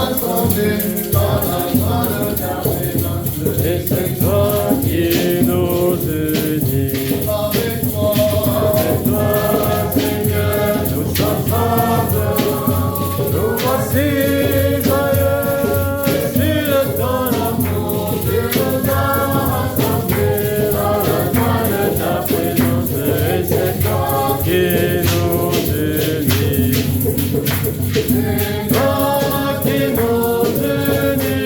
rassemblés dans la joie de ta présence. Et c'est toi qui nous unis. Avec toi, Seigneur, nous sommes ensemble. Nous voici joyeux sur ton amour. Tu nous as rassemblés dans la joie de ta présence. Et c'est toi qui nous unis. C'est toi qui nous unis.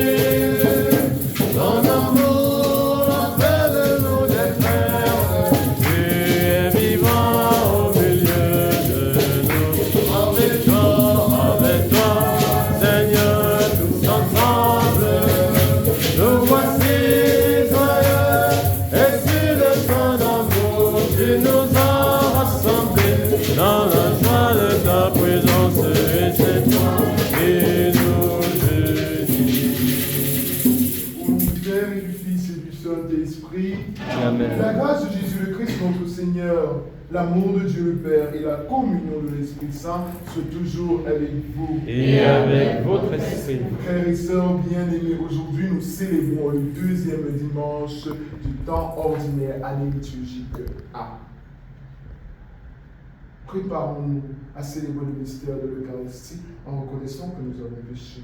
Ton amour appelle nous des frères. Tu es vivant au milieu de nous. Avec toi, Seigneur, tous ensemble, nous voici joyeux. Et sur ton amour, tu nous as rassemblés dans la joie de ta présence. Et c'est toi qui nous unis. au nom du Père et du Fils et du Saint-Esprit. Amen. La grâce de Jésus le Christ, notre Seigneur, l'amour de Dieu le Père et la communion de l'Esprit Saint soient toujours avec vous. Et avec votre esprit. Frères et sœurs bien-aimés, aujourd'hui nous célébrons le deuxième dimanche du temps ordinaire, année liturgique A. Préparons-nous à célébrer le mystère de l'Eucharistie en reconnaissant que nous avons péché.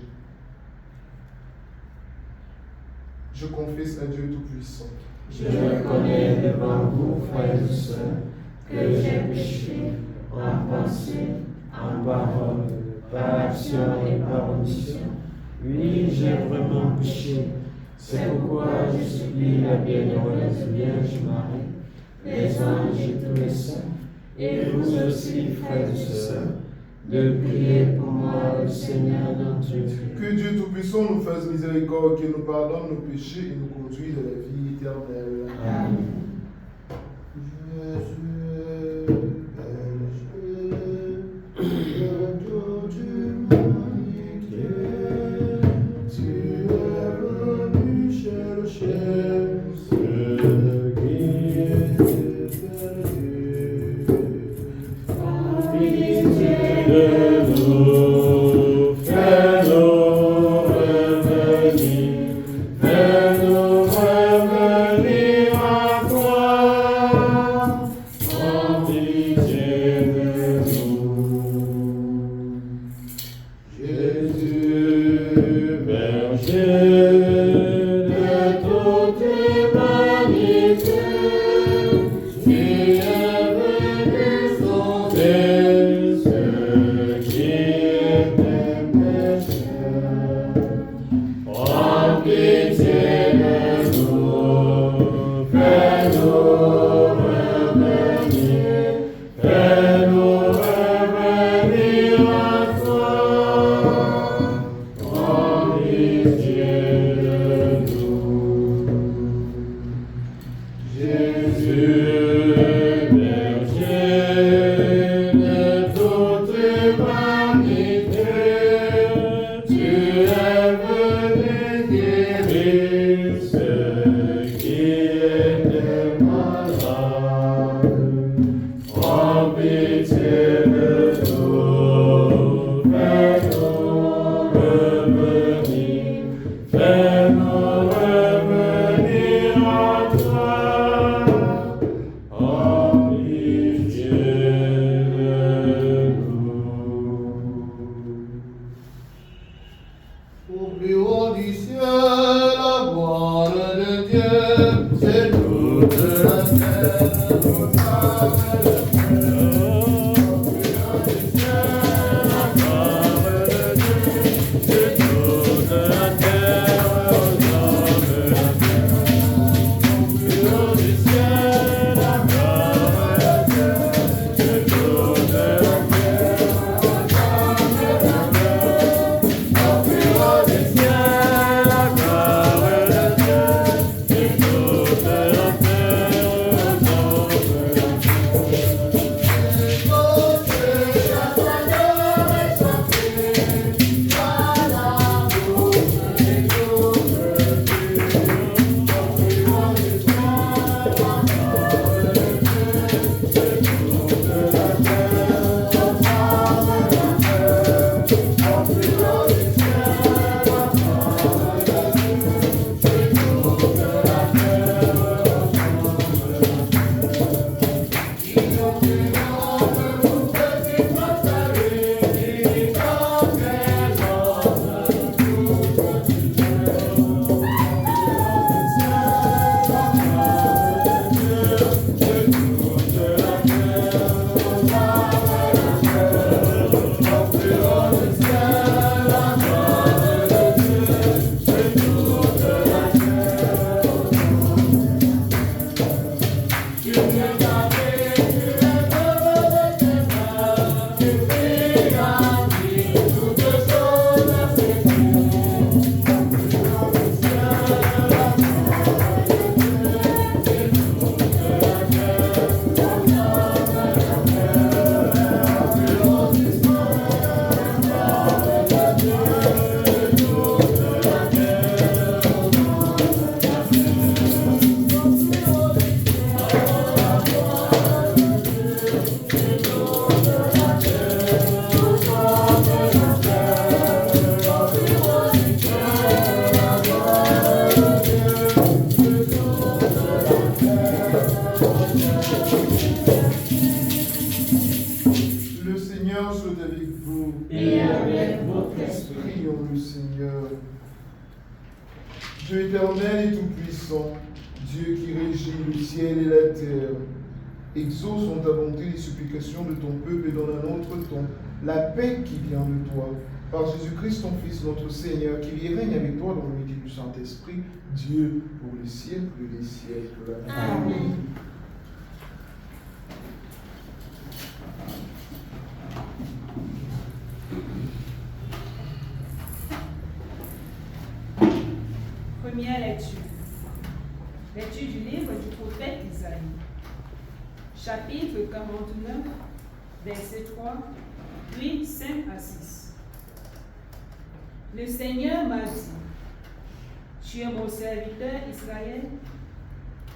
Je confesse à Dieu Tout-Puissant. Je reconnais devant vous, frères et sœurs, que j'ai péché en pensée, en parole, par action et par omission. Oui, j'ai vraiment péché. C'est pourquoi je supplie la bienheureuse Vierge Marie, les anges et tous les saints, et vous aussi, frères et sœurs, de prier pour moi, le Seigneur notre Dieu. Que Dieu Tout-Puissant nous fasse miséricorde, qu'il nous pardonne nos péchés et nous conduise à la vie éternelle. Amen. Seigneur. Dieu éternel et tout-puissant, Dieu qui régit le ciel et la terre, exauce en ta bonté les supplications de ton peuple et dans un autre temps la paix qui vient de toi. Par Jésus-Christ, ton Fils, notre Seigneur, qui vit et règne avec toi dans l'unité du Saint-Esprit, Dieu pour les siècles des siècles. Amen. Première lecture. Lecture du livre du prophète Isaïe. Chapitre 49, versets 3, puis 5 à 6. Le Seigneur m'a dit, tu es mon serviteur Israël,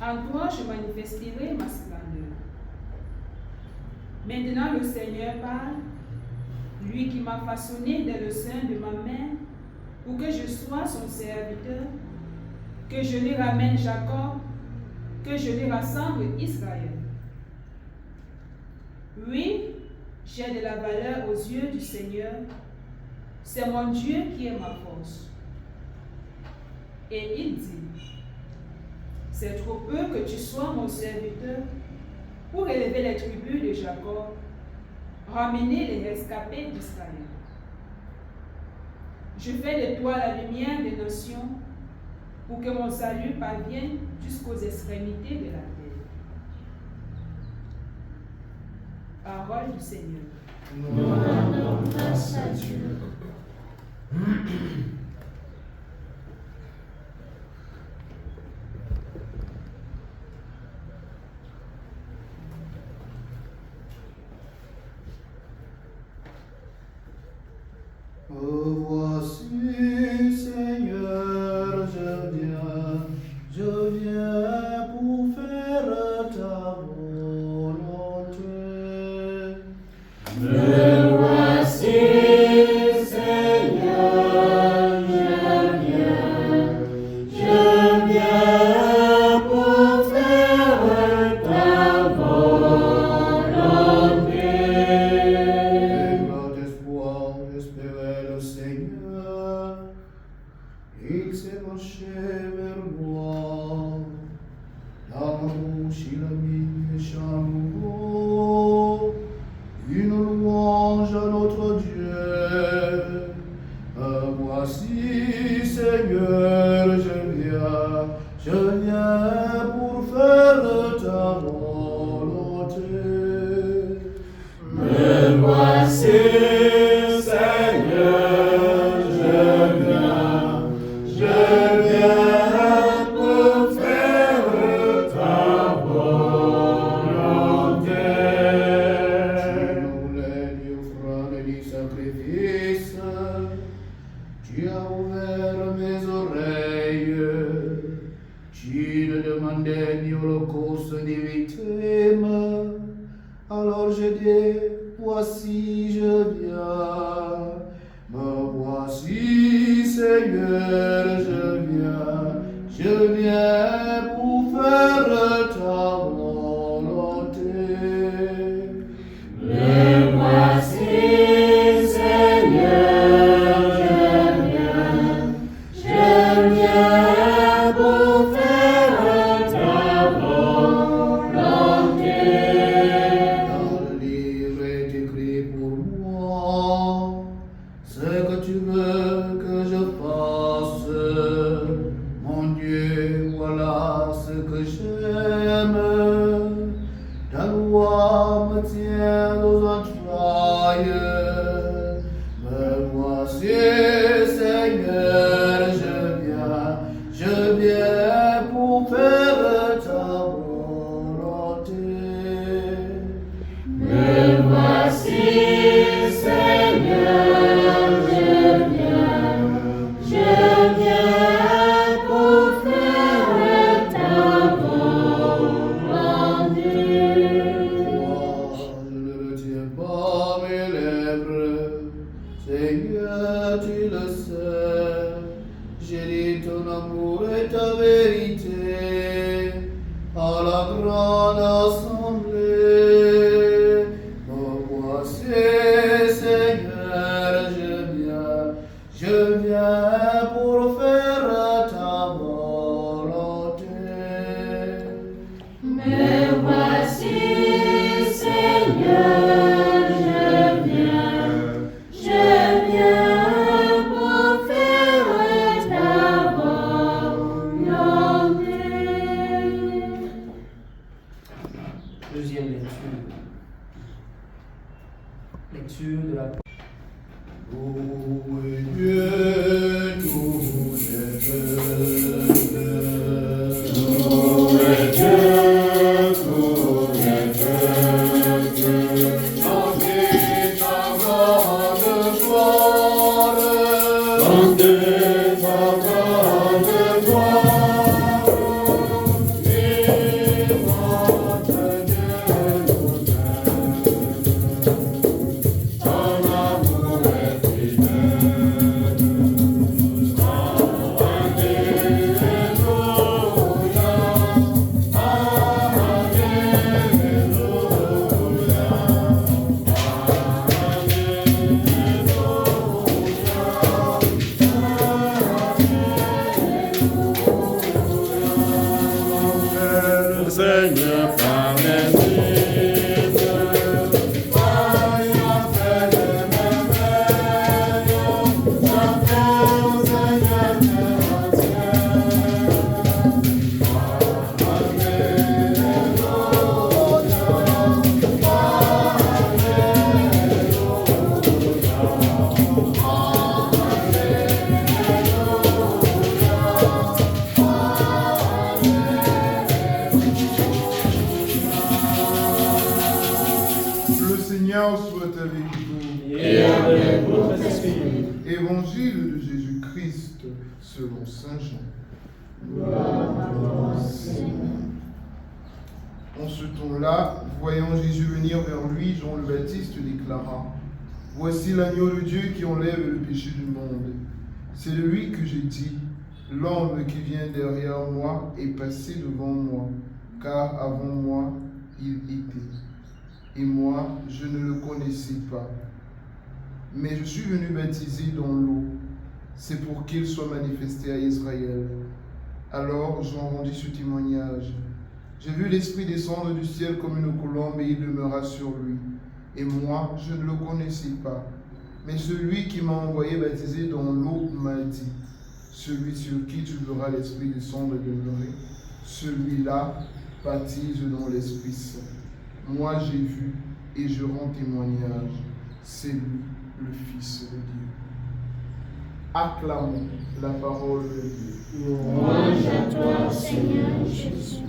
en toi je manifesterai ma splendeur. Maintenant le Seigneur parle, lui qui m'a façonné dès le sein de ma mère, pour que je sois son serviteur, que je lui ramène Jacob, que je lui rassemble Israël. Oui, j'ai de la valeur aux yeux du Seigneur, c'est mon Dieu qui est ma force. Et il dit, c'est trop peu que tu sois mon serviteur pour élever les tribus de Jacob, ramener les rescapés d'Israël. Je fais de toi la lumière des nations pour que mon salut parvienne jusqu'aux extrémités de la terre. Parole du Seigneur. Nous rendons grâce à Dieu. Oh, voici, Seigneur, je viens pour faire ta volonté. Me voici, Seigneur, je viens pour faire ta volonté. Avec grand espoir, j'espérais le Seigneur. Il s'est penché vers moi. Dans ma bouche, il a mis un chant nouveau, une louange à notre Dieu. Voici, Seigneur, je viens pour faire ta volonté. Me voici, Seigneur, je viens pour faire ta volonté. Tu ne voulais ni offrande ni sacrifice. Tu as ouvert mes oreilles. Tu ne demandais ni holocauste ni victime. Alors je dis, voici je viens. Me voici, Seigneur, je viens pour faire ta volonté. Me voici, Seigneur, je viens pour faire ta volonté. Dans le livre est écrit pour moi ce que tu veux que je fasse. Mon Dieu, voilà ce que j'aime. Ta loi me tient aux entrailles. Me voici, Seigneur, je viens pour faire ta volonté. Me voici, Seigneur, je viens pour faire ta volonté. Moi, je ne retiens pas mes lèvres, Seigneur, tu le sais. J'ai dit ton amour et ta vérité à la grande assemblée. Me voici, Seigneur, je Je viens pour faire ta volonté. Me voici, Seigneur, je viens pour faire ta volonté. Deuxième lecture. Lecture de la Seigneur par les Le Seigneur soit avec vous. et avec votre esprit. Évangile de Jésus-Christ selon Saint Jean. En ce temps-là, voyant Jésus venir vers lui, Jean le Baptiste déclara: Voici l'agneau de Dieu qui enlève le péché du monde. C'est de lui que j'ai dit: L'homme qui vient derrière moi est passé devant moi, car avant moi il était. Et moi, je ne le connaissais pas. Mais je suis venu baptiser dans l'eau. C'est pour qu'il soit manifesté à Israël. Alors Jean rendit ce témoignage. J'ai vu l'Esprit descendre du ciel comme une colombe et il demeura sur lui. Et moi, je ne le connaissais pas. Mais celui qui m'a envoyé baptiser dans l'eau m'a dit: Celui sur qui tu verras l'Esprit descendre et demeurer, celui-là baptise dans l'Esprit Saint. Moi j'ai vu et je rends témoignage, c'est lui le Fils de Dieu. Acclamons la parole de Dieu. Louange à toi, Seigneur Jésus.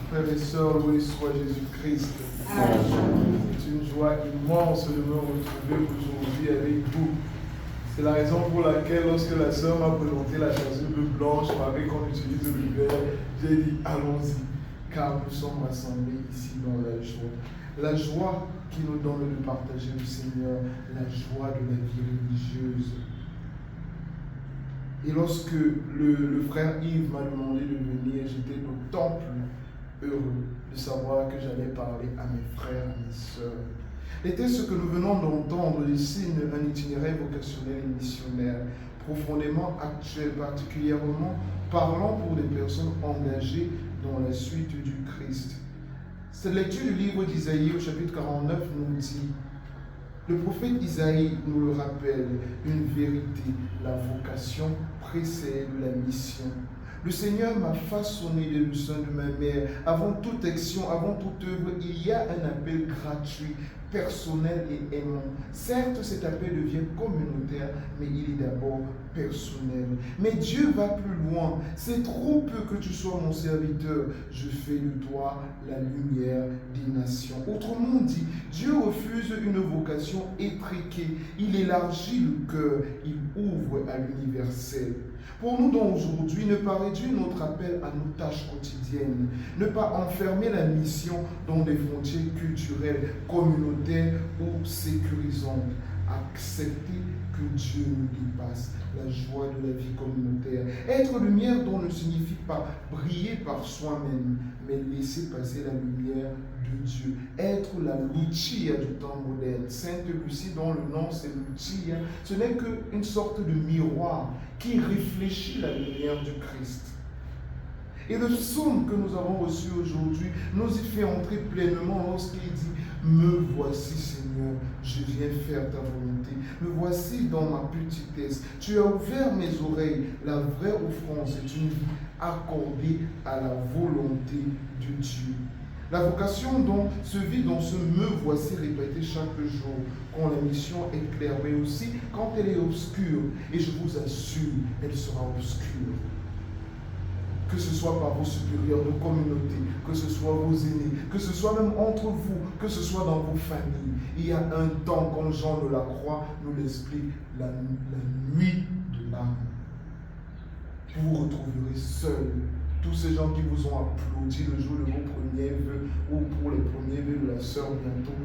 Frères et sœurs, loué soit Jésus-Christ. C'est une joie immense de me retrouver aujourd'hui avec vous. C'est la raison pour laquelle, lorsque la sœur m'a présenté la chasuble blanche avec qu'on utilise le verre, j'ai dit allons-y, car nous sommes rassemblés ici dans la joie. La joie qui nous donne de partager le Seigneur, la joie de la vie religieuse. Et lorsque le frère Yves m'a demandé de venir, j'étais d'autant plus heureux de savoir que j'allais parler à mes frères, à mes sœurs. Les textes que nous venons d'entendre dessinent un itinéraire vocationnel et missionnaire profondément actuel, particulièrement parlant pour des personnes engagées dans la suite du Christ. Cette lecture du livre d'Isaïe au chapitre 49 nous dit: le prophète Isaïe nous le rappelle, une vérité, la vocation précède la mission. Le Seigneur m'a façonné dès le sein de ma mère. Avant toute action, avant toute œuvre, il y a un appel gratuit, personnel et aimant. Certes, cet appel devient communautaire, mais il est d'abord personnel. Mais Dieu va plus loin. C'est trop peu que tu sois mon serviteur. Je fais de toi la lumière des nations. Autrement dit, Dieu refuse une vocation étriquée. Il élargit le cœur. Il ouvre à l'universel. Pour nous d'aujourd'hui, ne pas réduire notre appel à nos tâches quotidiennes, ne pas enfermer la mission dans des frontières culturelles, communautaires ou sécurisantes. Accepter que Dieu nous dépasse, la joie de la vie communautaire. Être lumière dont ne signifie pas briller par soi-même, mais laisser passer la lumière de Dieu. Être la Lucia du temps moderne. Sainte Lucie, dont le nom c'est Lucia, ce n'est qu'une sorte de miroir qui réfléchit la lumière du Christ. Et le psaume que nous avons reçu aujourd'hui nous y fait entrer pleinement lorsqu'il dit « Me voici Seigneur, je viens faire ta volonté. Me voici dans ma petitesse. Tu as ouvert mes oreilles. La vraie offrande, c'est une vie accordée à la volonté de Dieu. » La vocation donc se vit dans ce « me voici » répété chaque jour, quand la mission est claire, mais aussi quand elle est obscure. Et je vous assure, elle sera obscure. Que ce soit par vos supérieurs de communauté, que ce soit vos aînés, que ce soit même entre vous, que ce soit dans vos familles. Il y a un temps, comme Jean de la Croix nous l'explique, la nuit de l'âme. Vous vous retrouverez seul. Tous ces gens qui vous ont applaudi le jour de vos premiers vœux ou pour les premiers vœux de la sœur bientôt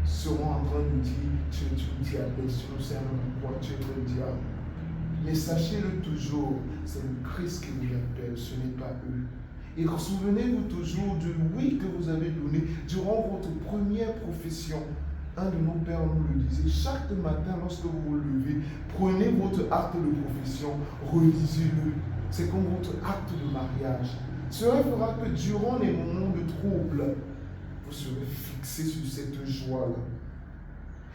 seront en train de dire tu es une diablesse, tu ne sais même pas, tu es le diable. Mais sachez-le toujours, c'est le Christ qui vous appelle, ce n'est pas eux. Et souvenez-vous toujours du oui que vous avez donné durant votre première profession. Un de nos pères nous le disait, chaque matin lorsque vous vous levez, prenez votre acte de profession, relisez-le. C'est comme votre acte de mariage. Cela fera que durant les moments de trouble, vous serez fixé sur cette joie-là.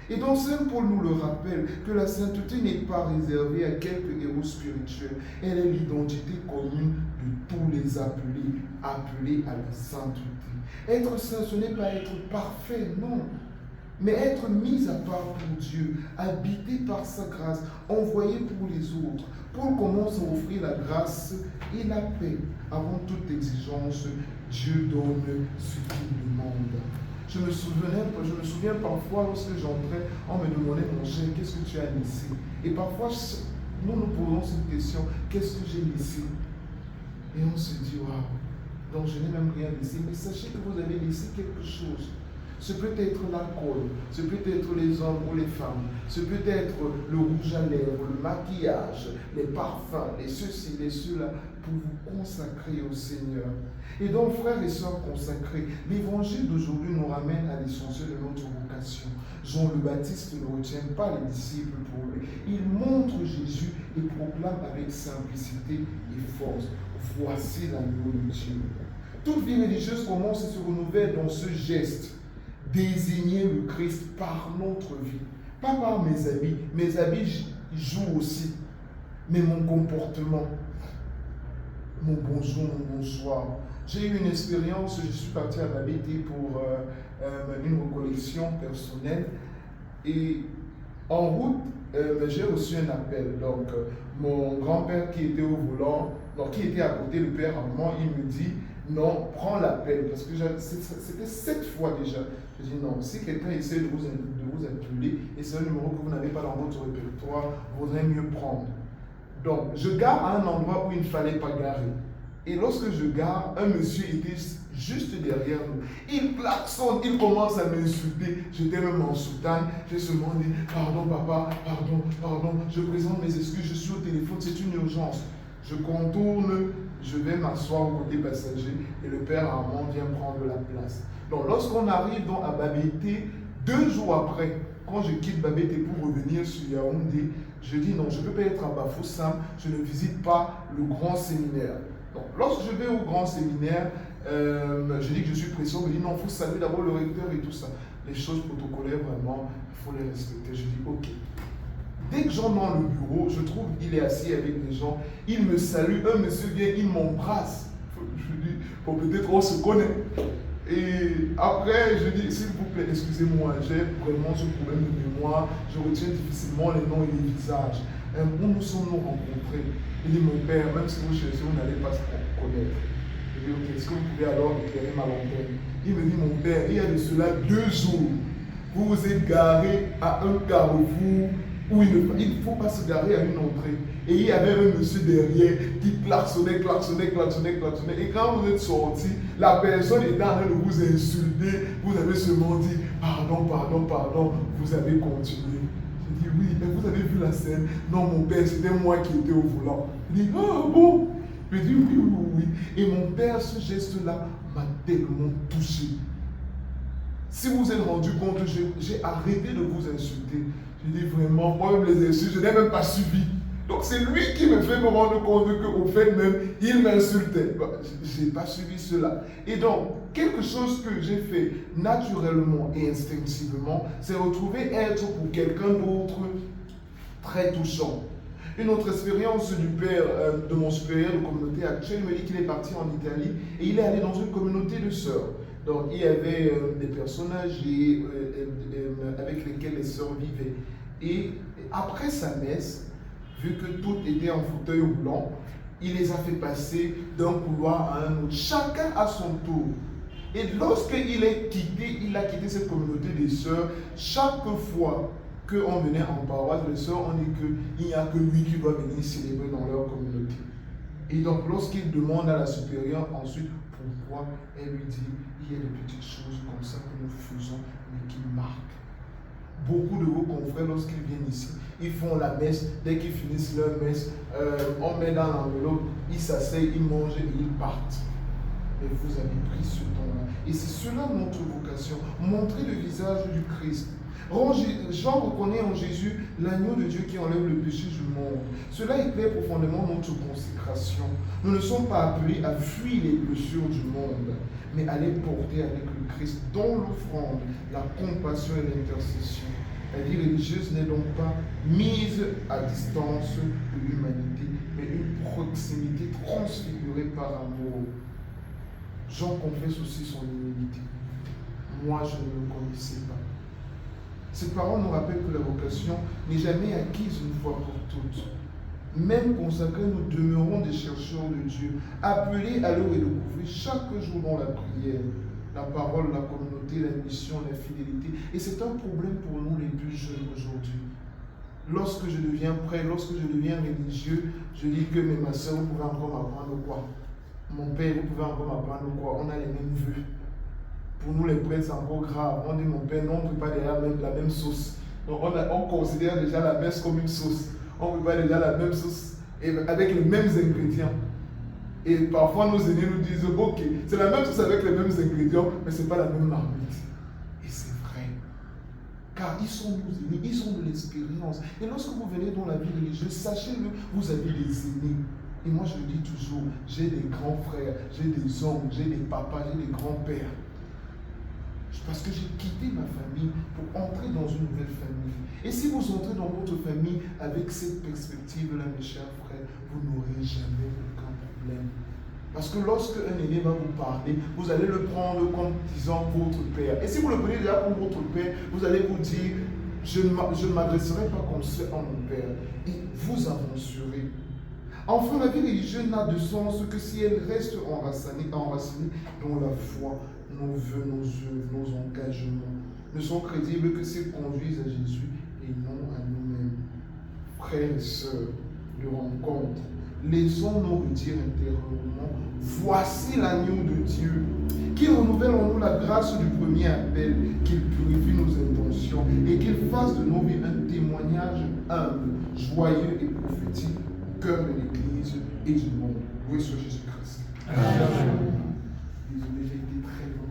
Et donc Saint Paul nous le rappelle que la sainteté n'est pas réservée à quelques héros spirituels. Elle est l'identité commune de tous les appelés à la sainteté. Être saint, ce n'est pas être parfait, non. Mais être mis à part pour Dieu, habité par sa grâce, envoyé pour les autres. Paul commence à offrir la grâce et la paix. Avant toute exigence, Dieu donne ce qu'il demande. Je me souviens parfois lorsque j'entrais, on me demandait mon cher, qu'est-ce que tu as laissé? Et parfois, nous nous posons cette question, qu'est-ce que j'ai laissé? Et on se dit, waouh, donc je n'ai même rien laissé. Mais sachez que vous avez laissé quelque chose. Ce peut être l'alcool, ce peut être les hommes ou les femmes, ce peut être le rouge à lèvres, le maquillage, les parfums, les ceci, les cela, pour vous consacrer au Seigneur. Et donc, frères et sœurs consacrés, l'évangile d'aujourd'hui nous ramène à l'essentiel de notre vocation. Jean le Baptiste ne retient pas les disciples pour lui. Il montre Jésus et proclame avec simplicité et force. Voici l'agneau de Dieu. Toute vie religieuse commence et se renouvelle dans ce geste. Désigner le Christ par notre vie. Pas par mes habits. Mes habits jouent aussi. Mais mon comportement, mon bonjour, mon bonsoir. J'ai eu une expérience, je suis parti à Babété pour une recollection personnelle. Et en route, j'ai reçu un appel. Donc, mon grand-père qui était au volant, donc qui était à côté, le père allemand, il me dit, non, prends l'appel. Parce que c'était 7 fois déjà. Je dis non, si quelqu'un essaie de vous appeler et c'est un numéro que vous n'avez pas dans votre répertoire, vous vaudrait mieux prendre. Donc, je gare à un endroit où il ne fallait pas garer. Et lorsque je gare, un monsieur était juste derrière nous. Il klaxonne, il commence à m'insulter. J'étais même en soutane. J'ai seulement dit, pardon papa, pardon, je présente mes excuses, je suis au téléphone, c'est une urgence. Je contourne, je vais m'asseoir au côté passager et le père Armand vient prendre la place. Donc lorsqu'on arrive donc à Babété, 2 jours après, quand je quitte Babété pour revenir sur Yaoundé, je dis non, je ne peux pas être à Bafoussam, je ne visite pas le grand séminaire. Donc lorsque je vais au grand séminaire, je dis que je suis pressé, on me dit non, il faut saluer d'abord le recteur et tout ça. Les choses protocolaires, vraiment, il faut les respecter. Je dis ok. Dès que j'entre dans le bureau, je trouve qu'il est assis avec des gens, il me salue, un monsieur vient, il m'embrasse. Je dis, bon, peut-être on se connaît. Et après, je dis, s'il vous plaît, excusez-moi, j'ai vraiment ce problème de mémoire, je retiens difficilement les noms et les visages. Où nous sommes-nous rencontrés? Il dit, mon père, même si vous cherchez, vous n'allez pas se connaître. Je dis, ok, est-ce que vous pouvez alors éclairer ma lanterne? Il me dit, mon père, il y a de cela 2 jours, vous vous êtes garé à un carrefour où il ne faut pas se garer à une entrée. Et il y avait un monsieur derrière qui klaxonnait. Et quand vous êtes sorti, la personne était en train de vous insulter. Vous avez seulement dit pardon. Vous avez continué. Je dis oui, mais vous avez vu la scène? Non, mon père, c'était moi qui étais au volant. Il dit ah bon? Je dis oui. Et mon père, ce geste-là m'a tellement touché. Si vous vous êtes rendu compte, j'ai arrêté de vous insulter. Je dis vraiment, moi-même les insultes, je n'ai même pas suivi. Donc c'est lui qui me fait me rendre compte qu'au fait même, il m'insultait. Je n'ai pas suivi cela. Et donc, quelque chose que j'ai fait naturellement et instinctivement, c'est retrouver être pour quelqu'un d'autre très touchant. Une autre expérience du père de mon supérieur de communauté actuelle me dit qu'il est parti en Italie et il est allé dans une communauté de sœurs. Donc il y avait des personnes âgées avec lesquelles les sœurs vivaient. Et après sa messe, vu que tout était en fauteuil roulant, il les a fait passer d'un couloir à un autre, chacun à son tour. Et lorsqu'il a quitté cette communauté des sœurs, chaque fois qu'on venait en paroisse, les sœurs ont dit qu'il n'y a que lui qui doit venir célébrer dans leur communauté. Et donc lorsqu'il demande à la supérieure ensuite pourquoi, elle lui dit, il y a des petites choses comme ça que nous faisons, mais qui marquent. Beaucoup de vos confrères, lorsqu'ils viennent ici, ils font la messe. Dès qu'ils finissent leur messe, on met dans l'enveloppe, ils s'asseyent, ils mangent et ils partent. Et vous avez pris ce temps-là. Et c'est cela notre vocation, montrer le visage du Christ. Jean reconnaît en Jésus l'agneau de Dieu qui enlève le péché du monde. Cela éclaire profondément notre consécration. Nous ne sommes pas appelés à fuir les blessures du monde, mais à les porter avec le Christ, dont l'offrande, la compassion et l'intercession. La vie religieuse n'est donc pas mise à distance de l'humanité, mais une proximité transfigurée par amour. Jean confesse aussi son humilité. Moi, je ne le connaissais pas. Ces paroles nous rappellent que la vocation n'est jamais acquise une fois pour toutes. Même consacrés, nous demeurons des chercheurs de Dieu, appelés à le redécouvrir chaque jour dans la prière, la parole, la communauté, la mission, la fidélité. Et c'est un problème pour nous les plus jeunes aujourd'hui. Lorsque je deviens prêtre, lorsque je deviens religieux, je dis que mais ma soeur, vous pouvez encore m'apprendre quoi? Mon père, vous pouvez encore m'apprendre quoi? On a les mêmes vœux. Pour nous les prêtres, c'est encore grave. On dit mon père, non, on ne peut pas déjà la même sauce. Donc on considère déjà la messe comme une sauce. On ne peut pas déjà la même sauce et avec les mêmes ingrédients. Et parfois nos aînés nous disent, ok, c'est la même sauce avec les mêmes ingrédients, mais ce n'est pas la même marmite. Et c'est vrai. Car ils sont nos aînés, ils ont de l'expérience. Et lorsque vous venez dans la vie religieuse, sachez-le, vous avez des aînés. Et moi je le dis toujours, j'ai des grands frères, j'ai des oncles, j'ai des papas, j'ai des grands-pères. Parce que j'ai quitté ma famille pour entrer dans une nouvelle famille. Et si vous entrez dans votre famille avec cette perspective-là, mes chers frères, vous n'aurez jamais aucun problème. Parce que lorsque un aîné va vous parler, vous allez le prendre comme disant votre père. Et si vous le prenez déjà comme votre père, vous allez vous dire, je ne m'adresserai pas comme ça à mon père. Et vous avancerez. Enfin, la vie religieuse n'a de sens que si elle reste enracinée dans la foi. Nos vœux, nos œuvres, nos engagements ne sont crédibles que s'ils conduisent à Jésus et non à nous-mêmes. Frères et sœurs de rencontre, laissons-nous redire intérieurement, voici l'agneau de Dieu, qu'il renouvelle en nous la grâce du premier appel, qu'il purifie nos intentions et qu'il fasse de nos vies un témoignage humble, joyeux et prophétique au cœur de l'Église et du monde. Loué soit Jésus-Christ. Amen. Désolé, j'ai été très long.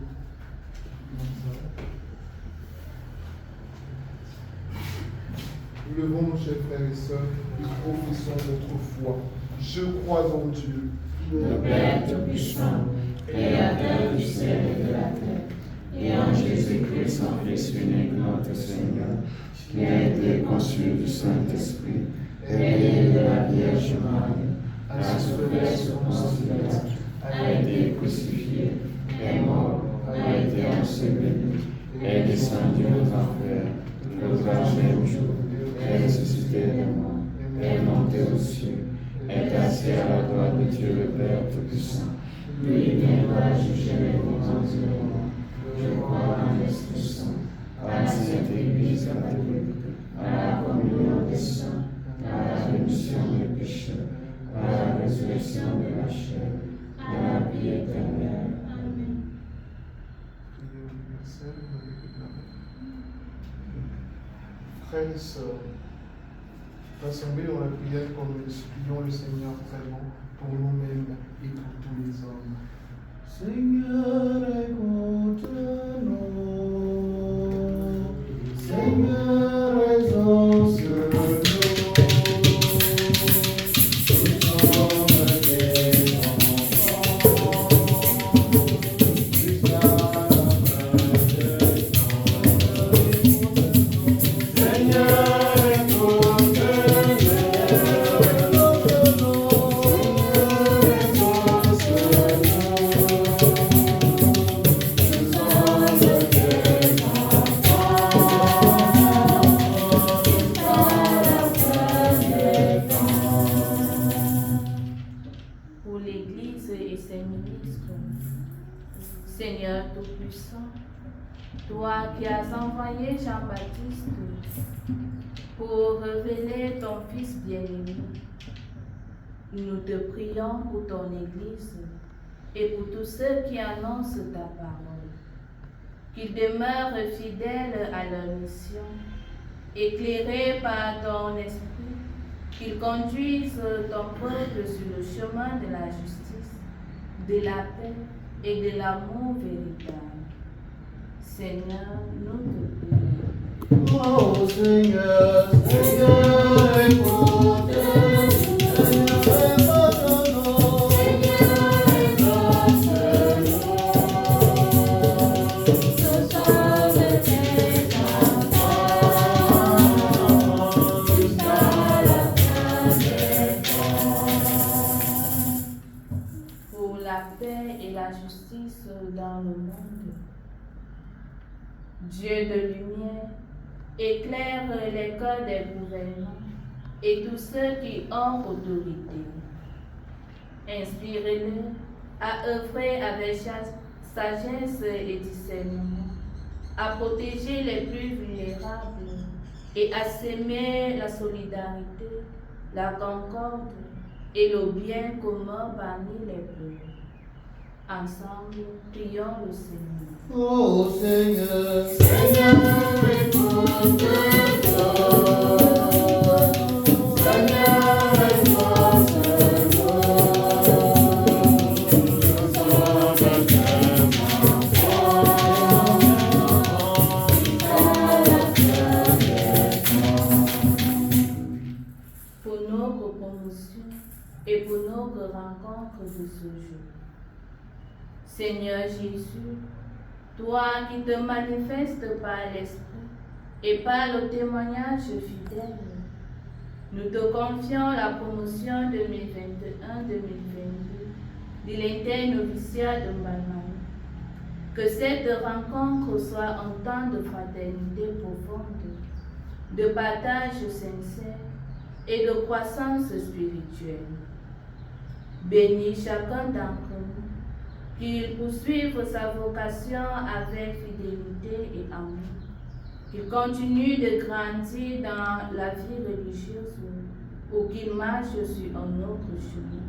Nous levons nos chers frères et sœurs et professons notre foi. Je crois en Dieu, le Père Tout-Puissant, Créateur du ciel et de la terre, et en Jésus-Christ, son Fils unique, notre Seigneur, qui a été conçu du Saint-Esprit, né de la Vierge Marie, a souffert sous Ponce Pilate, a été crucifié, est mort, a été enseveli, est descendu aux enfers, le troisième jour, est ressuscité des morts, est monté aux cieux, est assis à la droite de Dieu le Père Tout-Puissant. Lui viendra juger les vivants et les morts. Je crois en l'Esprit Saint, à la Sainte Église catholique, à la communion des saints, à la rémission des péchés, à la résurrection de la chair, à la vie éternelle. Amen. Prière universelle, frères et sœurs, rassemblés dans la prière comme nous supplions le Seigneur vraiment pour nous-mêmes et pour tous les hommes. Seigneur, écoute-nous. Seigneur Tout-Puissant, toi qui as envoyé Jean-Baptiste pour révéler ton Fils bien-aimé, nous te prions pour ton Église et pour tous ceux qui annoncent ta parole, qu'ils demeurent fidèles à leur mission, éclairés par ton esprit, qu'ils conduisent ton peuple sur le chemin de la justice, de la paix et de l'amour véritable. Seigneur, nous te prions. Oh Seigneur, Seigneur, écoute, Seigneur, pardonne-nous. Pour la paix et la justice dans le monde. Dieu de lumière, éclaire les cœurs des gouvernants et tous ceux qui ont autorité. Inspirez-les à œuvrer avec sagesse et discernement, à protéger les plus vulnérables et à s'aimer la solidarité, la concorde et le bien commun parmi les peuples. Ensemble, prions le Seigneur. Oh Seigneur, Seigneur, écoute, Seigneur, pour nos promotions et pour nos rencontres de ce jour. Seigneur Jésus, toi qui te manifestes par l'Esprit et par le témoignage fidèle, nous te confions la promotion 2021-2022 de l'internoviciat de Mbalmane. Que cette rencontre soit un temps de fraternité profonde, de partage sincère et de croissance spirituelle. Bénis chacun d'entre nous, qu'il poursuive sa vocation avec fidélité et amour, qu'il continue de grandir dans la vie religieuse ou qu'il marche sur un autre chemin,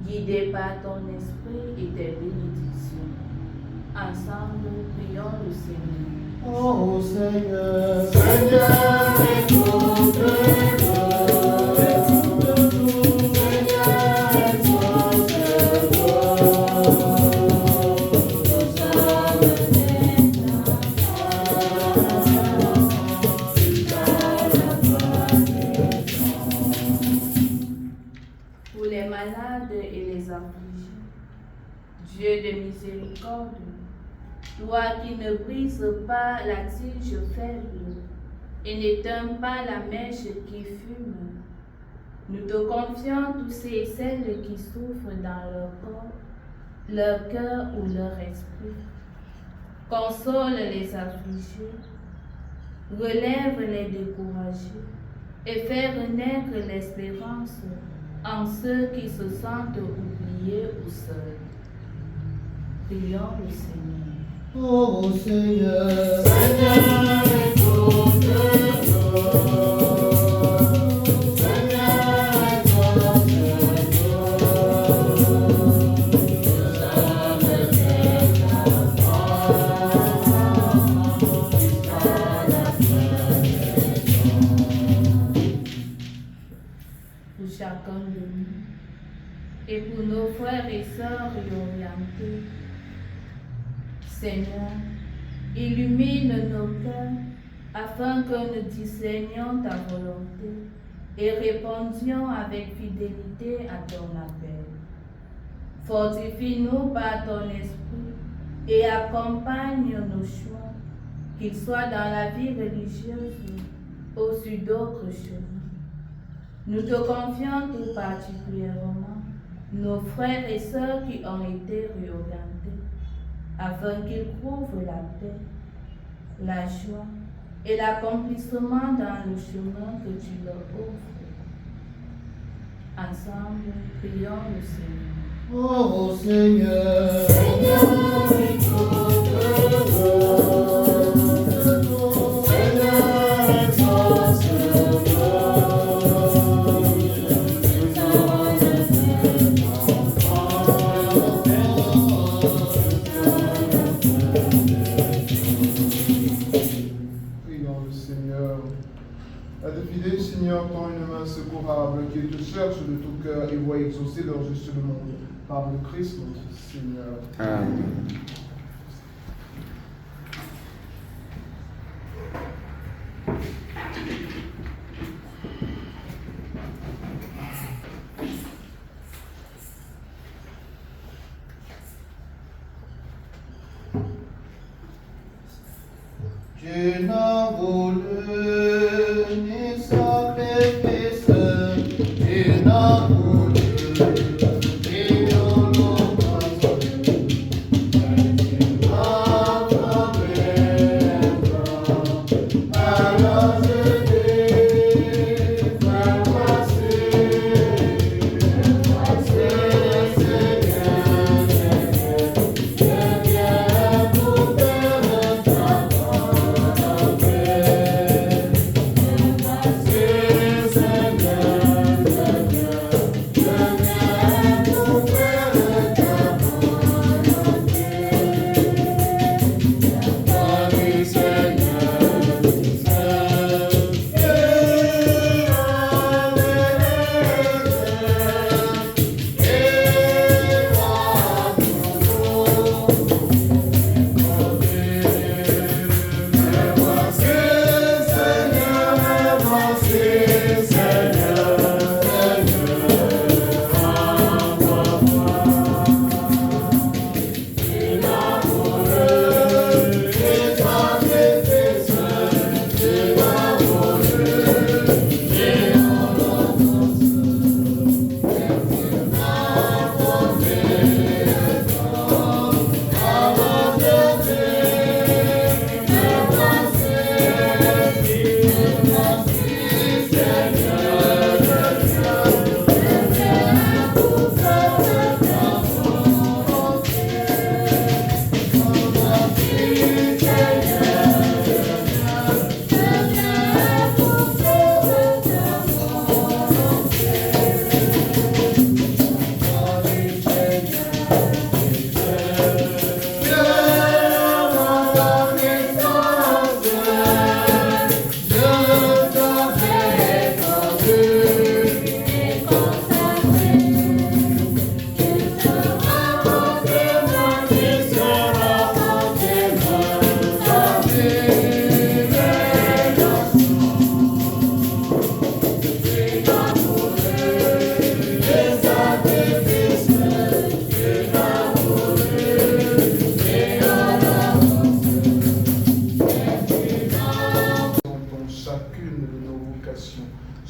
guidé par ton esprit et tes bénédictions. Ensemble, prions le Seigneur. oh Seigneur, Seigneur, écoute. Pour les malades et les affligés, Dieu de miséricorde, toi qui ne brises pas la tige faible et n'éteins pas la mèche qui fume, nous te confions tous ceux et celles qui souffrent dans leur corps, leur cœur ou leur esprit. Console les affligés, relève les découragés et fais renaître l'espérance en ceux qui se sentent oubliés ou seuls. Prions le Seigneur. Oh Seigneur, Seigneur, écoute-nous. Pour chacun de nous et pour nos frères et sœurs réorientés, Seigneur, illumine nos cœurs afin que nous discernions ta volonté et répondions avec fidélité à ton appel. Fortifie-nous par ton esprit et accompagne nos choix, qu'ils soient dans la vie religieuse ou sur d'autres chemins. Nous te confions tout particulièrement nos frères et sœurs qui ont été réorientés, afin qu'ils trouvent la paix, la joie et l'accomplissement dans le chemin que tu leur offres. Ensemble, prions le Seigneur. Oh Seigneur, Seigneur, écoute. tend une main secourable, qu'ils te cherchent de tout cœur et voient exaucer leur juste demande. Par le Christ notre Seigneur. Amen. Dieu n'a voulu ni sacrifice, Dieu n'a voulu ni holocauste, a promis à la jeunesse, à passer, le Seigneur, vient pour faire ta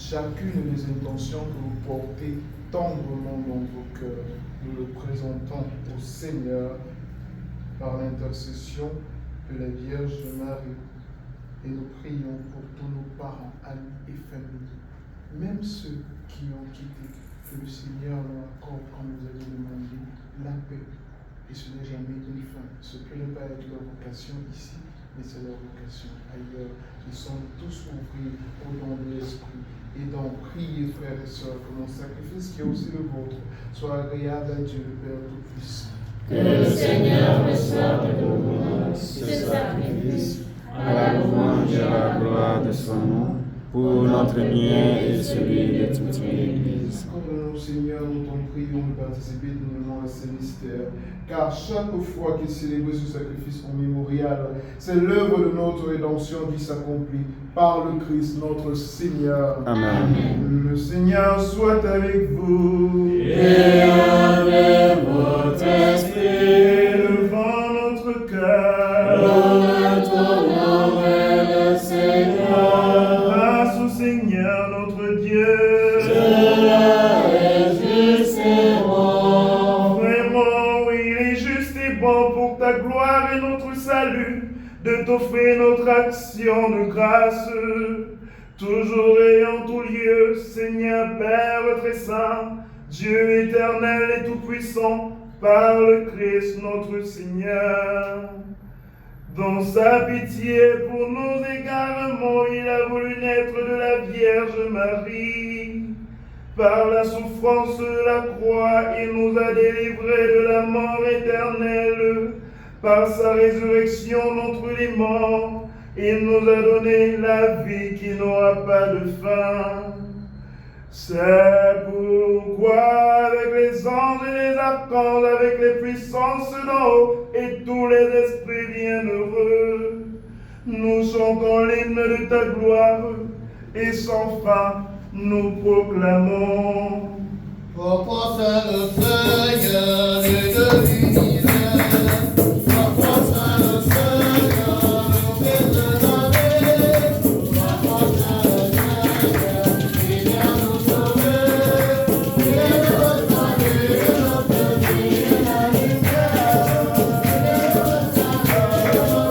chacune des intentions que vous portez tendrement dans vos cœurs. Nous le présentons au Seigneur par l'intercession de la Vierge Marie. Et nous prions pour tous nos parents, amis et familles, même ceux qui ont quitté, que le Seigneur leur accorde, comme nous avons demandé, la paix. Et ce n'est jamais une fin. Ce peut ne pas être leur vocation ici, mais c'est leur vocation ailleurs. Ils sont tous ouverts au don de l'Esprit. Et donc, priez, frères et sœurs, que mon sacrifice, qui est aussi le vôtre, soit agréable à Dieu, le Père Tout-Puissant. Que le Seigneur reçoive de nous ce sacrifice, à la louange et à la gloire de son nom, pour notre bien et celui de toute l'Église. Accorde-nous, Seigneur, nous t'en prions de participer dignement à ces mystères, car chaque fois qu'il célèbre ce sacrifice en mémorial, c'est l'œuvre de notre rédemption qui s'accomplit par le Christ notre Seigneur. Amen. Le Seigneur soit avec vous. Et avec votre esprit. Élevons notre cœur. Notre nom est le Seigneur. Grâce au Seigneur notre Dieu. Cela est juste et bon. Vraiment, oui, il est juste et bon pour ta gloire et notre salut de t'offrir notre action de grâce. Toujours et en tout lieu, Seigneur Père très saint, Dieu éternel et tout-puissant, par le Christ notre Seigneur. Dans sa pitié pour nos égarements, il a voulu naître de la Vierge Marie. Par la souffrance de la croix, il nous a délivrés de la mort éternelle. Par sa résurrection d'entre les morts, il nous a donné la vie qui n'aura pas de fin. C'est pourquoi avec les anges et les archanges, avec les puissances d'en haut et tous les esprits bienheureux, nous chantons l'hymne de ta gloire et sans fin nous proclamons. Pourquoi c'est le Seigneur, Dieu de l'univers? Pourquoi c'est le Seigneur, le Fils de la vie? Pourquoi c'est le Seigneur qui vient nous sauver? Il est notre salut, notre vie et la lumière. Il est notre salut, notre vie et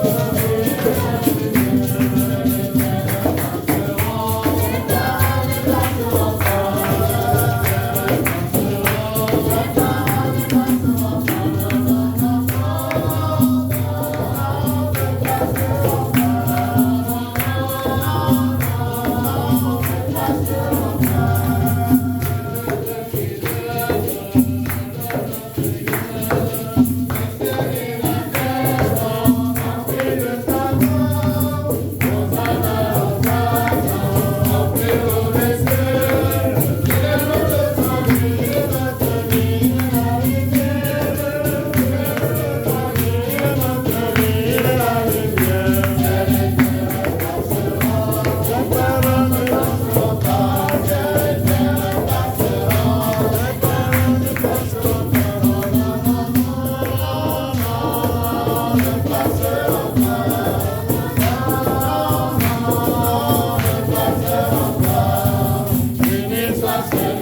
la lumière. Les passeront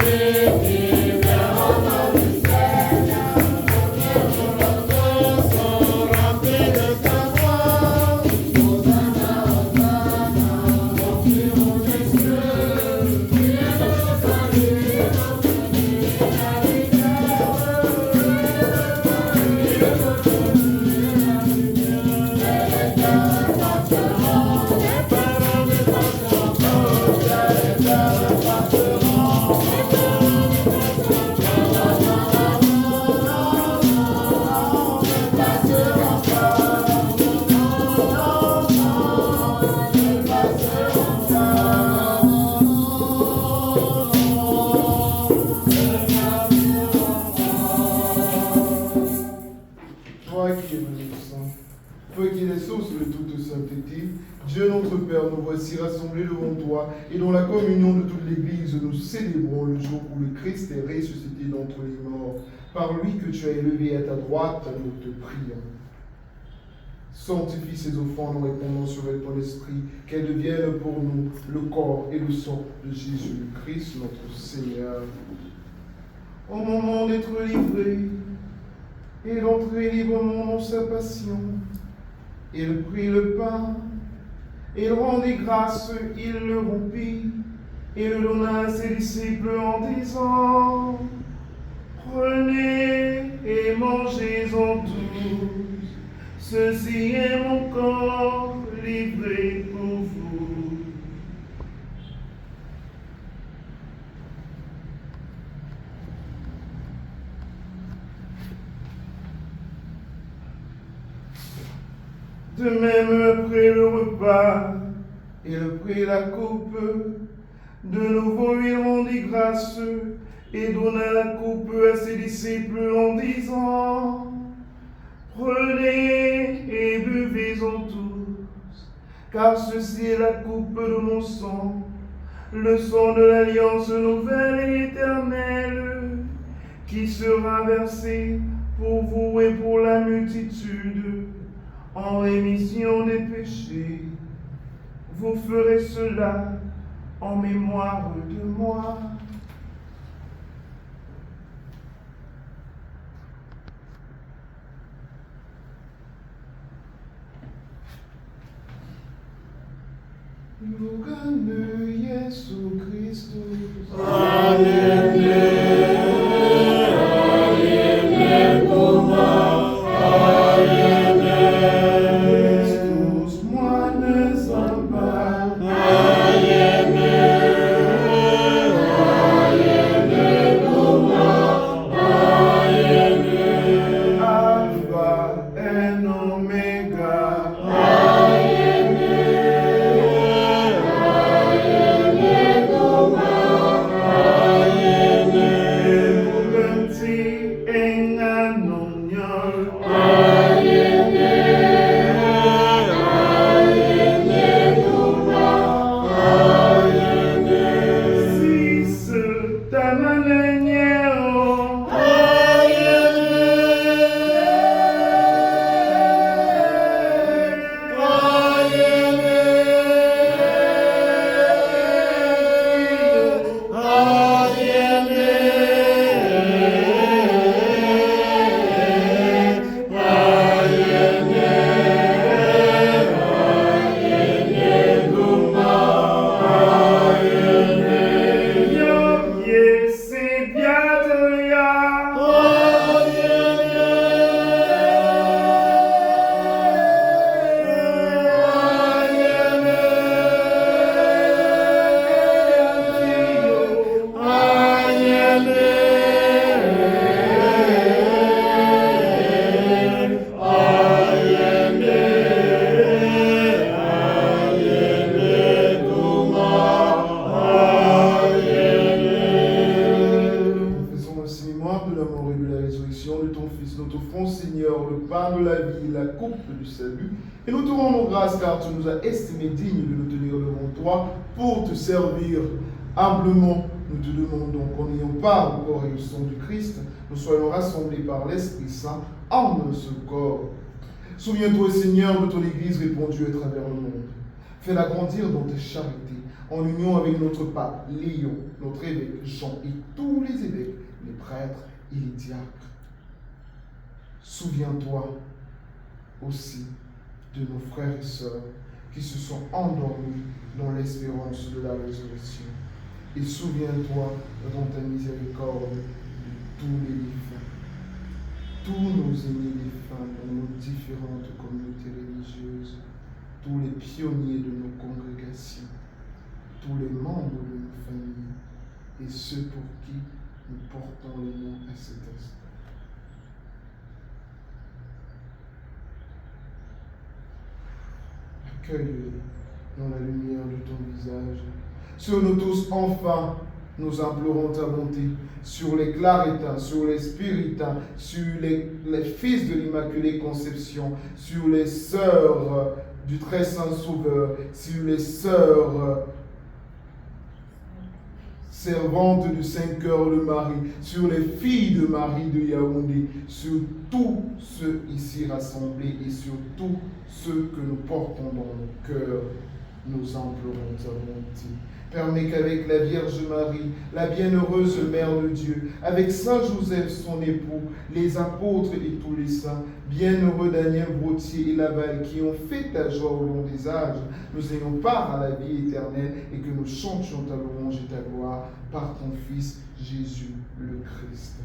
Dieu notre Père, nous voici rassemblés devant toi, et dans la communion de toute l'Église, nous célébrons le jour où le Christ est ressuscité d'entre les morts. Par lui que tu as élevé à ta droite, nous te prions. Sanctifie ces offrandes en répandant sur elles ton esprit, qu'elles deviennent pour nous le corps et le sang de Jésus-Christ, notre Seigneur. Au moment d'être livré et d'entrer librement dans sa passion, il prit le pain, il rendit grâce, il le rompit, et le donna à ses disciples en disant: prenez et mangez-en tous, ceci est mon corps livré pour vous. De même, après le repas, il prit la coupe. De nouveau, il rendit grâce et donna la coupe à ses disciples en disant: prenez et buvez-en tous, car ceci est la coupe de mon sang, le sang de l'alliance nouvelle et éternelle, qui sera versé pour vous et pour la multitude en rémission des péchés. Vous ferez cela en mémoire de moi. Lugano Yesu Christus. Amen. Fils. Nous t'offrons, Seigneur, le pain de la vie, la coupe du salut. Et nous te rendons grâce car tu nous as estimés dignes de nous tenir devant toi pour te servir humblement. Nous te demandons qu'en ayant part au corps et au sang du Christ, nous soyons rassemblés par l'Esprit Saint en un seul corps. Souviens-toi, Seigneur, de ton Église répandue à travers le monde. Fais-la grandir dans tes charités, en union avec notre pape, Léon, notre évêque Jean et tous les évêques, les prêtres et les diacres. Souviens-toi aussi de nos frères et sœurs qui se sont endormis dans l'espérance de la résurrection. Et souviens-toi dans ta miséricorde de tous les défunts, tous nos aînés défunts dans nos différentes communautés religieuses, tous les pionniers de nos congrégations, tous les membres de nos familles et ceux pour qui nous portons les noms à cet instant. Accueille-les dans la lumière de ton visage. Sur nous tous, enfin, nous implorons ta bonté, sur les claritains, sur les spiritains, sur les fils de l'Immaculée Conception, sur les sœurs du Très Saint Sauveur, sur les sœurs servantes du Saint-Cœur de Marie, sur les filles de Marie de Yaoundé, sur tous ceux ici rassemblés et sur tous ceux que nous portons dans nos cœurs, nous implorons ta bonté. Permets qu'avec la Vierge Marie, la bienheureuse Mère de Dieu, avec Saint Joseph son époux, les apôtres et tous les saints, bienheureux Daniel Brottier et Laval, qui ont fait ta joie au long des âges, nous ayons part à la vie éternelle et que nous chantions ta louange et ta gloire par ton Fils Jésus le Christ.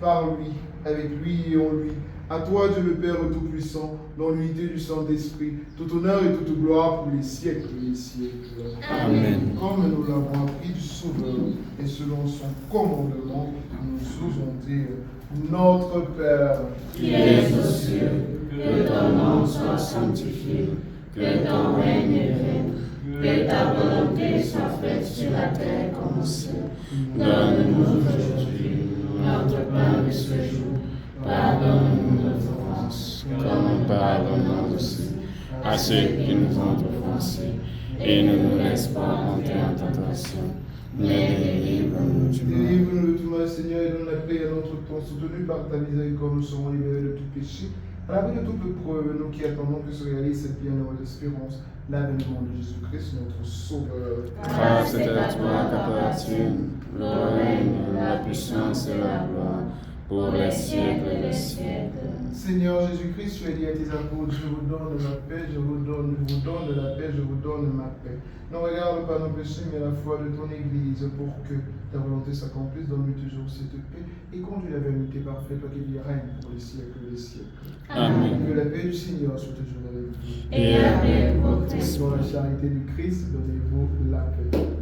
Par lui, avec lui et en lui, à toi, Dieu le Père Tout-Puissant, dans l'unité du Saint-Esprit, tout honneur et toute gloire pour les siècles et les siècles. Amen. Comme nous l'avons appris du Sauveur, et selon son commandement, nous osons dire, Notre Père, qui es aux cieux, que ton nom soit sanctifié, que ton règne vienne, que ta volonté soit faite sur la terre comme au ciel. Donne-nous aujourd'hui notre pain de ce jour. Pardonne-nous nos offenses, comme nous pardonnons aussi à ceux qui nous ont offensés. Et ne nous laisse pas entrer en tentation, mais délivre-nous du mal. Délivre-nous de tout mal, Seigneur, et donne la paix à notre temps. Soutenu par ta miséricorde, nous serons libérés de tout péché. À l'abri de toute preuve, nous qui attendons que se réalise cette bienheureuse espérance, l'avènement de Jésus-Christ, notre Sauveur. Grâce est à toi qu'appartient le règne, la puissance et la gloire, pour les siècles des siècles. Seigneur Jésus-Christ, tu as dit à tes apôtres, je vous donne ma paix, je vous donne la paix, je vous donne ma paix. Ne regarde pas nos péchés, mais la foi de ton Église, pour que ta volonté s'accomplisse. Donne-lui toujours cette paix et conduis la vérité parfaite, toi qui vis règne pour les siècles des siècles. Amen. Que la paix du Seigneur soit toujours avec vous. Et avec votre esprit. Dans la charité du Christ, donnez-vous la paix. Amen.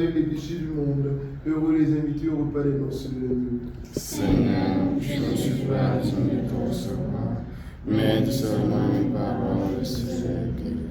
enlève les péchés du monde. Heureux les invités au repas des noces de l'agneau. Seigneur, je ne suis pas digne de te recevoir, mais dis seulement une parole et je serai guéri.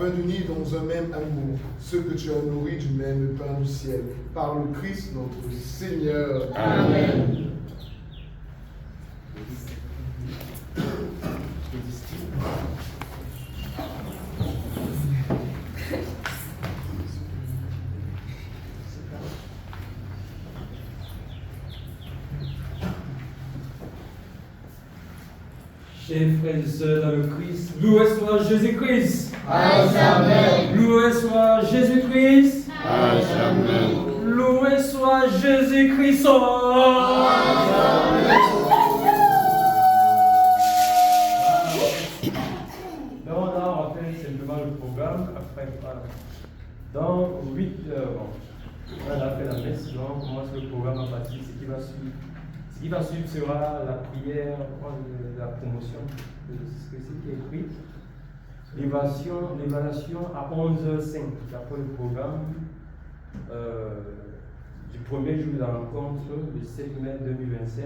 afin d'unir dans un même amour ceux que tu as nourris du même pain du ciel, par le Christ notre Seigneur. Amen. Chers frères et sœurs dans le Christ, loué soit Jésus-Christ. À jamais. Loué soit Jésus-Christ. À jamais. Loué soit Jésus-Christ. Donc là, on rappelle simplement le programme. Après, voilà. Dans 8 heures, on a fait la messe, donc on commence le programme à partir de ce qui va suivre. Ce qui va suivre sera la prière de la promotion de ce qui est écrit. L'évaluation à 11h05, d'après le programme du premier jour de la rencontre, le 7 mai 2025,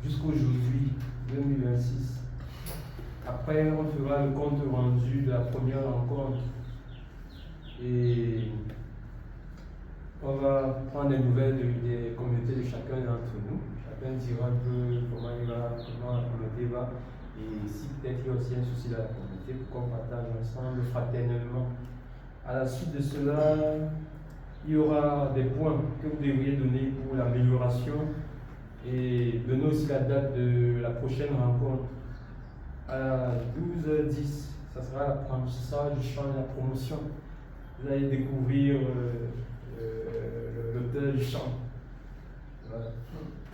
jusqu'aujourd'hui, 2026. Après, on fera le compte rendu de la première rencontre et on va prendre des nouvelles des communautés de chacun d'entre nous. Chacun dira un peu comment la communauté va et si peut-être il y a aussi un souci dans la communauté pour qu'on partage ensemble fraternellement. À la suite de cela, il y aura des points que vous devriez donner pour l'amélioration et donner aussi la date de la prochaine rencontre. À 12h10, ça sera l'apprentissage du chant de la promotion. Vous allez découvrir l'auteur du chant.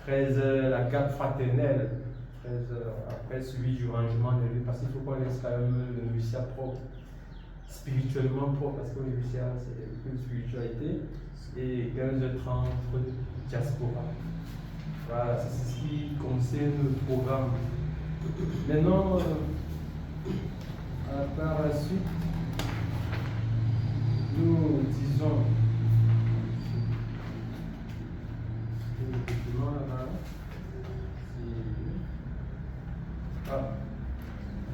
13h, la garde fraternelle. 13h, après celui du rangement de lieu, parce qu'il faut qu'on laisse quand même le noviciat propre, spirituellement propre, parce que le noviciat c'est une spiritualité. Et 15h30, diaspora. Voilà, c'est ce qui concerne le programme. Maintenant, par la suite, nous disons le document là-bas.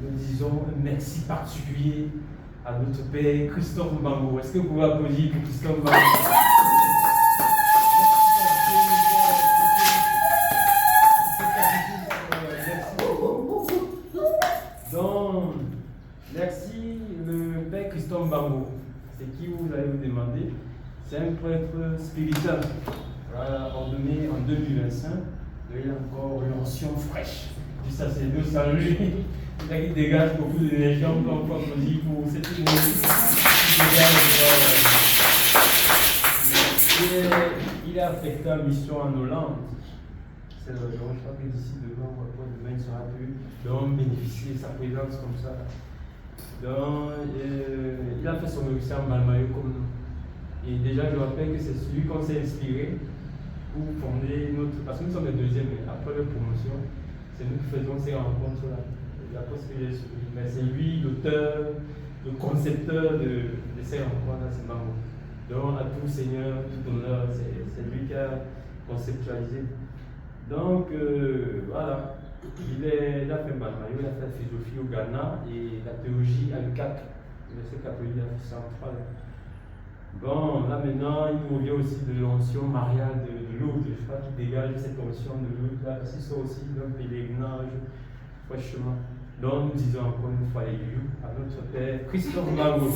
Nous disons un merci particulier à notre père Christophe Mbango. Est-ce que vous pouvez applaudir pour Christophe Mbango? Donc, merci le père Christophe Mbango. C'est qui vous allez vous demander? C'est un prêtre spirituel, voilà, ordonné en 2025. Il a encore l'onction fraîche du sacerdoce en lui. Il dégage beaucoup d'énergie, on peut encore applaudir pour cette énergie qui dégage. Il est affecté en mission en Hollande. C'est le jour, je crois que d'ici demain ou après demain, il sera pu bénéficier de sa présence comme ça. Donc, il a fait son noviciat en Malmayo comme nous. Et déjà, je rappelle que c'est celui qu'on s'est inspiré pour fonder notre. Parce que nous sommes les deuxièmes, mais après la promotion, c'est nous qui faisons ces rencontres-là. D'après ce que j'ai suivi. Mais c'est lui l'auteur, le concepteur de ces rencontres-là, c'est Mbango. Donc, à tout Seigneur, tout honneur, c'est lui qui a conceptualisé. Donc, voilà. Il a fait Malmayo, il a fait la philosophie au Ghana et la théologie à l'UCAC, l'Université catholique d'Afrique centrale. Bon, là maintenant, il nous revient aussi de l'onction mariale de Lourdes. Je crois qu'il dégage cette onction de Lourdes là, parce qu'il sort aussi d'un pèlerinage fraîchement. Donc, nous disons encore une fois les lieux à notre père Christophe Mbango.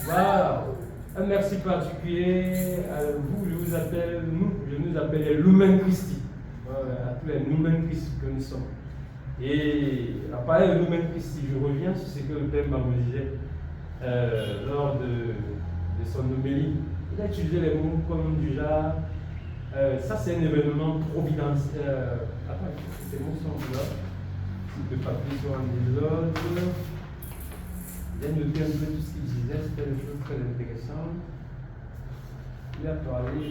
Voilà. Un merci particulier à vous, je nous appelle les Lumen Christi. Voilà, à tous les Lumen Christi que nous sommes. Et à parler de Lumen Christi, je reviens sur ce que le père Mbango disait lors de son homélie. Il a utilisé les mots comme du genre, ça c'est un événement providentiel. Attends, ces mots sont là. Si le papier sont en désordre. Il a noté un peu tout ce qu'il disait, c'était des choses très intéressantes. Il a parlé.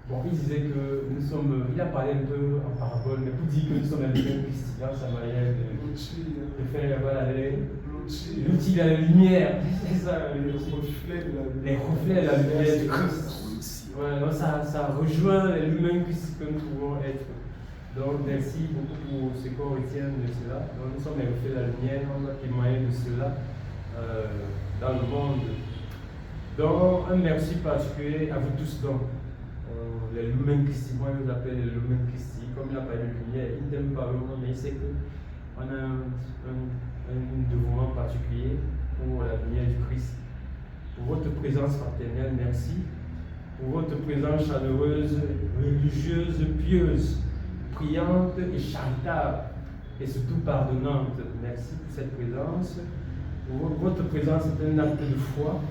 Bon, il disait que nous sommes. Il a parlé un peu en parabole, mais pour dire que nous sommes un peu christians, sa manière de faire voilà, L'outil de la lumière, c'est ça, les reflets de la les reflets de la lumière du Christ. Ouais, donc ça rejoint l'humain que nous pouvons être. Donc merci beaucoup pour ce qu'on retient de cela. Donc, nous sommes les reflets de la lumière, on doit témoigner de cela dans le monde. Donc un merci particulier à vous tous donc. Les Lumen Christi, moi je vous appelle les Lumen Christi, comme il a parlé de lumière, il n'aime pas vraiment, mais il sait qu'on a un dévouement particulier pour la lumière du Christ. Pour votre présence fraternelle, merci. Pour votre présence chaleureuse, religieuse, pieuse, priante et charitable, et surtout pardonnante. Merci pour cette présence. Votre présence est un acte de foi.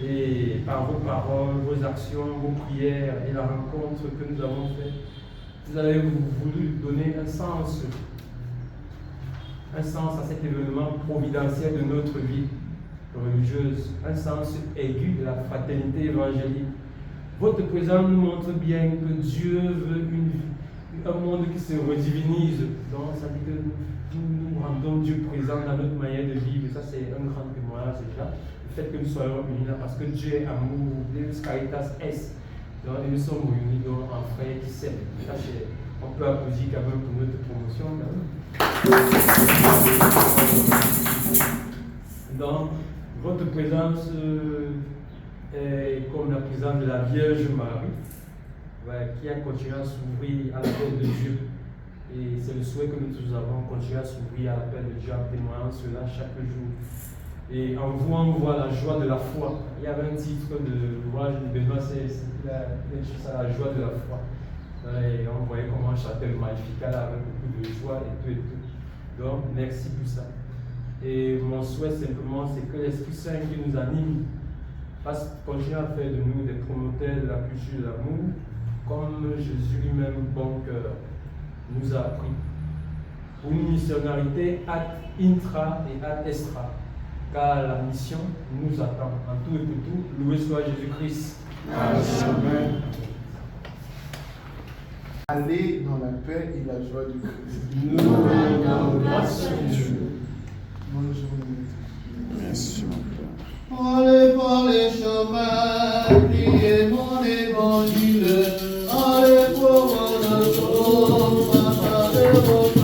Et par vos paroles, vos actions, vos prières et la rencontre que nous avons faite, vous avez voulu donner un sens à cet événement providentiel de notre vie religieuse, un sens aigu de la fraternité évangélique. Votre présence nous montre bien que Dieu veut un monde qui se redivinise. Donc ça dit que nous rendons Dieu présent dans notre manière de vivre. Ça c'est un grand témoignage déjà. Le fait que nous soyons unis là, parce que Dieu est amour, Deus caritas est. Donc nous sommes unis donc, en frères qui s'aiment. On peut applaudir quand même pour notre promotion. Donc, votre présence est comme la présence de la Vierge Marie, qui a continué à s'ouvrir à l'appel de Dieu. Et c'est le souhait que nous tous avons, continuer à s'ouvrir à l'appel de Dieu en témoignant cela chaque jour. Et en vous, on voit la joie de la foi. Il y avait un titre de l'ouvrage de Benoît, c'est la joie de la foi. Et on voyait comment on chantait le Magnificat avec beaucoup de joie et tout. Donc, merci pour ça. Et mon souhait simplement, c'est que l'Esprit Saint qui nous anime continue à faire de nous des promoteurs de la culture de l'amour, comme Jésus lui-même, bon cœur, nous a appris. Pour une missionnarité ad intra et ad extra. Car la mission nous attend en tout et pour tout. Loué soit Jésus-Christ. Amen. Allez dans la paix et la joie du Christ. Nous rendons grâce à Dieu. Bonne journée. Merci, mon Père. Allez par les chemins, priez mon évangile. Allez pour mon sauve, partagez votre foi.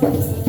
Thank you.